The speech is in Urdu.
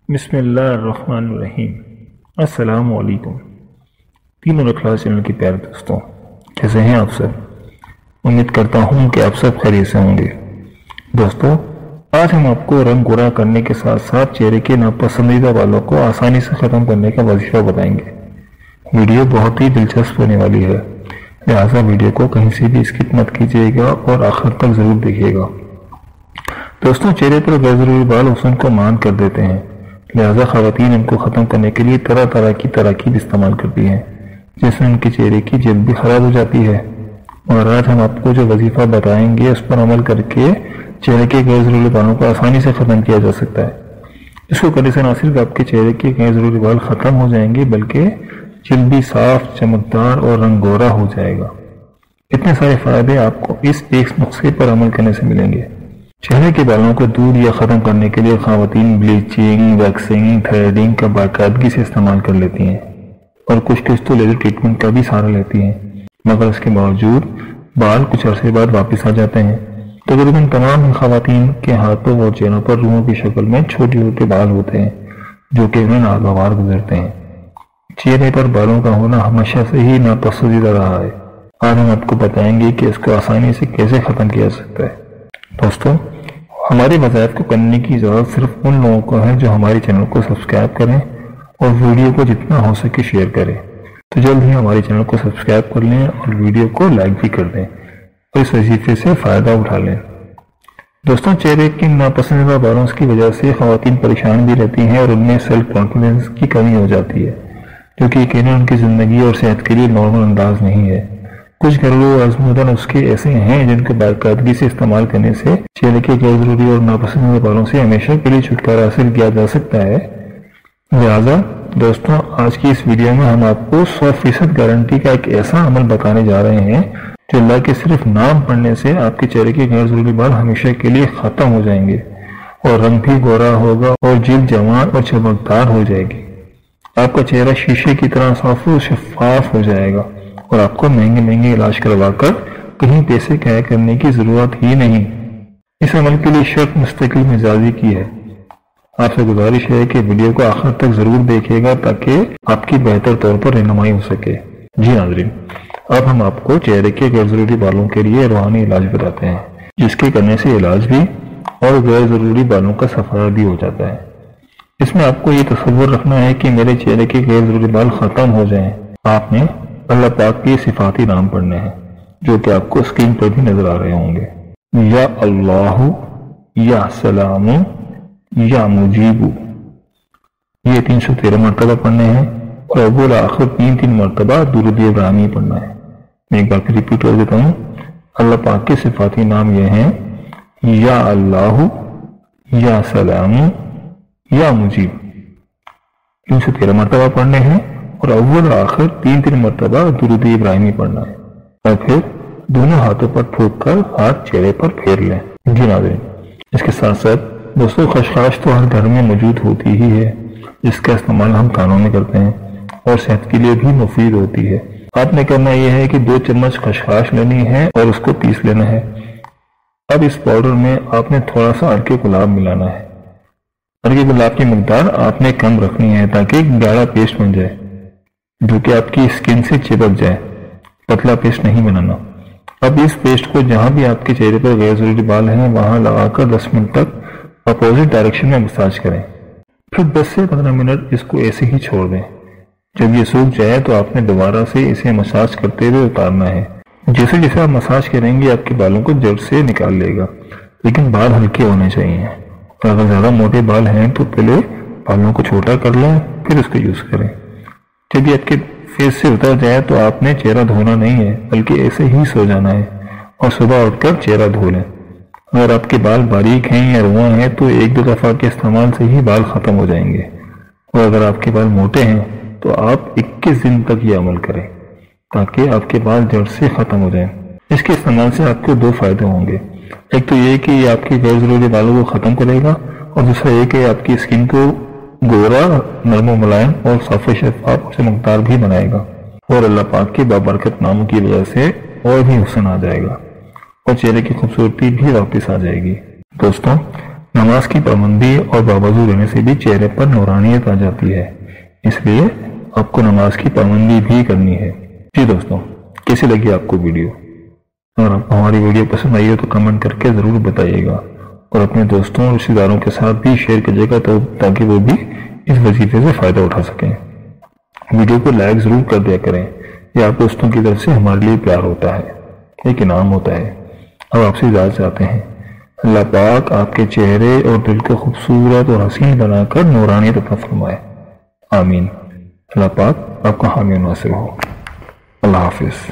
بسم اللہ الرحمن الرحیم۔ السلام علیکم تین اور اخلاص چینل کے پیارے دوستوں، کیسے ہیں آپ سب؟ امید کرتا ہوں کہ آپ سب خیریت سے ہوں گے۔ دوستوں، آج ہم آپ کو رنگ گورا کرنے کے ساتھ ساتھ چہرے کے ناپسندیدہ بالوں کو آسانی سے ختم کرنے کا وظیفہ بتائیں گے۔ ویڈیو بہت ہی دلچسپ ہونے والی ہے، لہٰذا ویڈیو کو کہیں سے بھی اسکپ مت کیجیے گا اور آخر تک ضرور دیکھیے گا۔ دوستوں، چہرے پر غیر ضروری بال حسن کو مان کر دیتے ہیں، لہذا خواتین ان کو ختم کرنے کے لیے طرح طرح کی تراکیب استعمال کرتی ہیں، جس میں ان کے چہرے کی جلد بھی خراب ہو جاتی ہے۔ اور آج ہم آپ کو جو وظیفہ بتائیں گے اس پر عمل کر کے چہرے کے غیر ضروری بالوں کو آسانی سے ختم کیا جا سکتا ہے۔ اس کو کرنے سے نہ صرف آپ کے چہرے کے غیر ضروری بال ختم ہو جائیں گے بلکہ جلد بھی صاف، چمکدار اور رنگ گورا ہو جائے گا۔ اتنے سارے فائدے آپ کو اس ایک نسخے پر عمل کرنے سے ملیں گے۔ چہرے کے بالوں کو دور یا ختم کرنے کے لیے خواتین بلیچنگ، ویکسنگ، تھریڈنگ کا باقاعدگی سے استعمال کر لیتی ہیں اور کچھ تو لیزر ٹریٹمنٹ کا بھی سہارا لیتی ہیں، مگر اس کے باوجود بال کچھ عرصے بعد واپس آ جاتے ہیں۔ تقریباً تمام خواتین کے ہاتھوں اور چہروں پر روؤں کی شکل میں چھوٹے چھوٹے بال ہوتے ہیں جو کہ انہیں ناگوار گزرتے ہیں۔ چہرے پر بالوں کا ہونا ہمیشہ سے ہی ناپسندیدہ رہا ہے۔ آج ہم آپ کو بتائیں گے کہ اس کو آسانی سے کیسے ختم کیا جا سکتا ہے۔ دوستوں، ہمارے وظائف کو کرنے کی ضرورت صرف ان لوگوں کو ہے جو ہمارے چینل کو سبسکرائب کریں اور ویڈیو کو جتنا ہو سکے شیئر کریں۔ تو جلد ہی ہمارے چینل کو سبسکرائب کر لیں اور ویڈیو کو لائک بھی کر دیں اور اس وظیفے سے فائدہ اٹھا لیں۔ دوستوں، چہرے کی ناپسندیدہ بالوں کی وجہ سے خواتین پریشان بھی رہتی ہیں اور ان میں سیلف کانفیڈنس کی کمی ہو جاتی ہے، جو کہ یقیناً ان کی زندگی اور صحت کے لیے نارمل انداز نہیں ہے۔ کچھ گھریلو آزمودہ نسخے ایسے ہیں جن کو باقاعدگی سے استعمال کرنے سے چہرے کے غیر ضروری اور ناپسندیدہ بالوں سے ہمیشہ کے لیے چھٹکارا حاصل کیا جا سکتا ہے۔ لہٰذا دوستوں، آج کی اس ویڈیو میں ہم آپ کو 100% گارنٹی کا ایک ایسا عمل بتانے جا رہے ہیں جو اللہ کے صرف نام پڑھنے سے آپ کے چہرے کے غیر ضروری بال ہمیشہ کے لیے ختم ہو جائیں گے اور رنگ بھی گورا ہوگا اور جلد جوان اور چمکدار ہو جائے گی۔ آپ کا چہرہ شیشے کی طرح صاف و شفاف ہو جائے گا اور آپ کو مہنگے علاج کروا کر کہیں پیسے ضائع کرنے کی ضرورت ہی نہیں۔ اس عمل کے لیے شرط مستقل مزاجی کی ہے۔ آپ سے گزارش ہے کہ ویڈیو کو آخر تک ضرور دیکھیے گا تاکہ آپ کی بہتر طور پر رہنمائی ہو سکے۔ جی ناظرین، اب ہم آپ کو چہرے کے غیر ضروری بالوں کے لیے روحانی علاج بتاتے ہیں، جس کے کرنے سے علاج بھی اور غیر ضروری بالوں کا سفر بھی ہو جاتا ہے۔ اس میں آپ کو یہ تصور رکھنا ہے کہ میرے چہرے کے غیر ضروری بال ختم ہو جائیں۔ آپ نے اللہ پاک کے صفاتی نام پڑھنے ہیں جو کہ آپ کو اسکرین پر بھی نظر آ رہے ہوں گے۔ یا اللہ، یا سلام، یا مجیب، یہ 313 مرتبہ پڑھنے ہیں اور اول آخر تین مرتبہ درود ابراہیمی پڑھنا ہے۔ میں ایک بار پھر ریپیٹ کر دیتا ہوں۔ اللہ پاک کے صفاتی نام یہ ہیں: یا اللہ، یا سلام، یا مجیب، 313 مرتبہ پڑھنے ہیں اور اول آخر تین مرتبہ درود ابراہیمی پڑھنا ہے، اور پھر دونوں ہاتھوں پر تھوک کر ہاتھ چہرے پر پھیر لیں۔ جی ناظرین، اس کے ساتھ ساتھ دوستوں، خشخاش تو ہر گھر میں موجود ہوتی ہی ہے، جس کا استعمال ہم کانوں میں کرتے ہیں اور صحت کے لیے بھی مفید ہوتی ہے۔ آپ نے کرنا یہ ہے کہ 2 چمچ خشخاش لینی ہے اور اس کو پیس لینا ہے۔ اب اس پاؤڈر میں آپ نے تھوڑا سا عرق گلاب ملانا ہے۔ عرق گلاب کی مقدار آپ نے کم رکھنی ہے تاکہ گاڑھا پیسٹ بن جائے جو کہ آپ کی اسکن سے چپک جائے، پتلا پیسٹ نہیں بنانا۔ اب اس پیسٹ کو جہاں بھی آپ کے چہرے پر غیر ضروری بال ہیں وہاں لگا کر 10 منٹ تک اپوزٹ ڈائریکشن میں مساج کریں، پھر 10 سے 15 منٹ اس کو ایسے ہی چھوڑ دیں۔ جب یہ سوکھ جائے تو آپ نے دوبارہ سے اسے مساج کرتے ہوئے اتارنا ہے۔ جیسے جیسے آپ مساج کریں گے آپ کے بالوں کو جڑ سے نکال لے گا، لیکن بال ہلکے ہونے چاہیے، اور اگر زیادہ موٹے بال ہیں تو پہلے بالوں کو چھوٹا کر لیں پھر اس کو یوز کریں۔ جب یہ آپ کے فیس سے اتر جائے تو آپ نے چہرہ دھونا نہیں ہے بلکہ ایسے ہی سو جانا ہے اور صبح اٹھ کر چہرہ دھو لیں۔ اگر آپ کے بال باریک ہیں یا رواں ہیں تو 1-2 دفعہ کے استعمال سے ہی بال ختم ہو جائیں گے، اور اگر آپ کے بال موٹے ہیں تو آپ 21 دن تک یہ عمل کریں تاکہ آپ کے بال جڑ سے ختم ہو جائیں۔ اس کے استعمال سے آپ کو 2 فائدے ہوں گے۔ ایک تو یہ کہ یہ آپ کے غیر ضروری بالوں کو ختم کرے گا، اور دوسرا یہ کہ آپ کی اسکن کو گورا، نرم و ملائم اور صاف و شفاف اور چمکدار بھی بنائے گا، اور اللہ پاک کے بابرکت ناموں کی وجہ سے اور بھی حسن آ جائے گا اور چہرے کی خوبصورتی بھی واپس آ جائے گی۔ دوستوں، نماز کی پابندی اور باوضو رہنے سے بھی چہرے پر نورانیت آ جاتی ہے، اس لیے آپ کو نماز کی پابندی بھی کرنی ہے۔ جی دوستوں، کیسی لگی آپ کو ویڈیو؟ اگر آپ کو ہماری ویڈیو پسند آئی ہو تو کمنٹ کر کے ضرور بتائیے گا، اور اپنے دوستوں اور رشتہ داروں کے ساتھ بھی شیئر کیجیے گا تاکہ وہ بھی اس وظیفے سے فائدہ اٹھا سکیں۔ ویڈیو کو لائک ضرور کر دیا کریں، یہ آپ دوستوں کی طرف سے ہمارے لیے پیار ہوتا ہے، ایک انعام ہوتا ہے۔ اب آپ سے اجازت چاہتے ہیں، اللہ پاک آپ کے چہرے اور دل کو خوبصورت اور حسین بنا کر نورانیت عطا فرمائے، آمین۔ اللہ پاک آپ کا حامی و ناصر ہو۔ اللہ حافظ۔